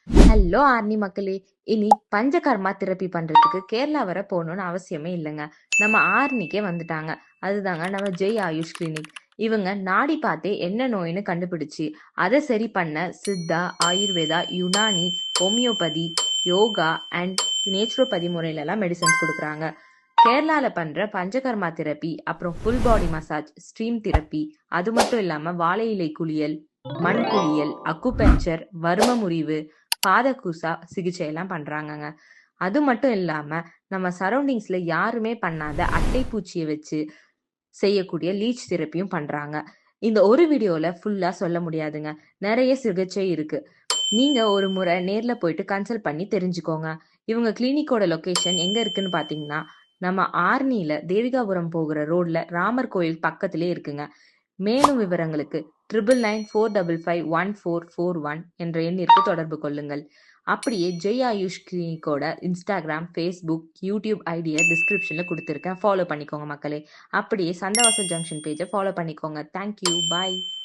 Hello Arni மக்களே! இனி Panchakarma therapy பண்றதுக்கு கேரளா வர போகணும்னு அவசியமே இல்லைங்க. நம்ம ஆர்னிக்கே வந்துட்டாங்க. அதுதாங்க நம்ம ஜெய் ஆயுஷ் கிளினிக். இவங்க நாடி பார்த்தே என்ன நோய்னு கண்டுபிடிச்சு அதை சரி பண்ண Siddha, Ayurveda, Unani, homeopathy, yoga and naturopathy முறையிலலாம் மெடிசன்ஸ் கொடுக்குறாங்க. கேரளால பண்ற பஞ்சகர்மா தெரப்பி, அப்புறம் full body massage, steam therapy, அது மட்டும் இல்லாம வாழை இலை குளியல், மண் குளியல், அக்குபஞ்சர், வர்ம முறிவு, பாதக்கூசா சிகிச்சை எல்லாம் பண்றாங்கங்க. அது மட்டும் இல்லாம நம்ம சரௌண்டிங்ஸ்ல யாருமே பண்ணாத அட்டைப்பூச்சியை வச்சு செய்யக்கூடிய லீச் தெரப்பியும் பண்றாங்க. இந்த ஒரு வீடியோல ஃபுல்லா சொல்ல முடியாதுங்க. நிறைய சிகிச்சை இருக்கு. நீங்க ஒரு முறை நேர்ல போயிட்டு கன்சல்ட் பண்ணி தெரிஞ்சுக்கோங்க. இவங்க கிளினிக்கோட லொகேஷன் எங்க இருக்குன்னு பாத்தீங்கன்னா, நம்ம ஆர்னில தேவிகாபுரம் போகிற ரோட்ல ராமர் கோயில் பக்கத்திலே இருக்குங்க. மேலும் விவரங்களுக்கு 9994551441 என்ற எண்ணிற்கு தொடர்பு கொள்ளுங்கள். அப்படியே ஜெய் ஆயுஷ் கிளினிக்கோட இன்ஸ்டாகிராம், ஃபேஸ்புக், யூடியூப் ஐடியை டிஸ்கிரிப்ஷன்ல கொடுத்துருக்கேன். ஃபாலோ பண்ணிக்கோங்க மக்களே. அப்படியே சந்தவாசல் ஜங்ஷன் பேஜை ஃபாலோ பண்ணிக்கோங்க. தேங்க்யூ. பாய்.